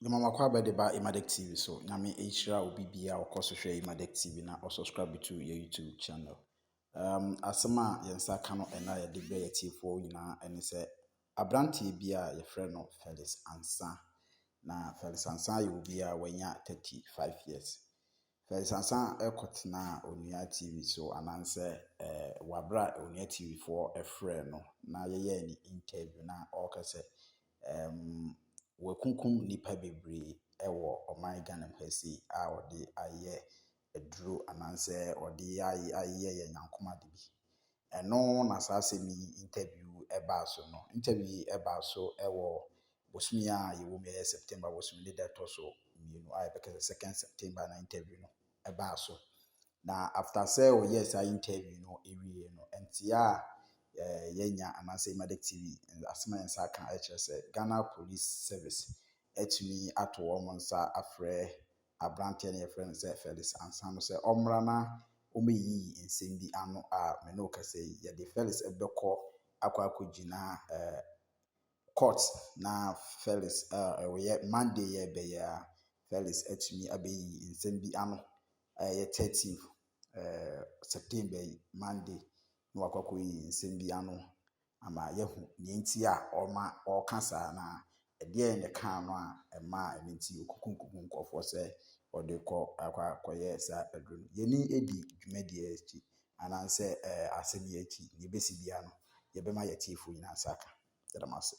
The mama kwa be ba Emadek TV so nyame ehira obi bia okoso hwe Emadek TV na o subscribe to your YouTube channel. Asema yensa ka no ena ye de be yetifo nyina ene se abrante bia ye frɛ no Felix Ansa na Felix Ansa ye obi a wanya 35 years. Felix Ansa ekotena Onua TV so ananse wabra Onua TV for frɛ no na ye ni interview na okase wakunkum nipa bebree ewo oman Ghana mhasi a odi aye eduro ananse odi aye ye nyankoma de bi eno na sase mi interview eba so no interview eba so ewo bosumi a ye wo me September bosumi de to so mienu a because 2nd September na interview no eba so na after say o yes I interview no ewie no entia yenya ananse Emadek TV asema yensa kan se Ghana Police Service etumi ato omonsa afre abrante na ye friend say Felix Ansa no say omra na omeyi nsem bi ano a me no kase ye de Felix ebekọ akogina court na Felix we Monday ye be ya Felix etumi abeyi nsem bi ano ye 13 September Monday no akwakoyi nsem bi ano ama yehu nti a oma okasa na ede ne kan no a ema nti okukunkum nkofo se ode ko akwakoye sa adru yeni edi dwumadi echi ananse asemi echi ye besi bia no ye bema ye tifu nyina saka yedamase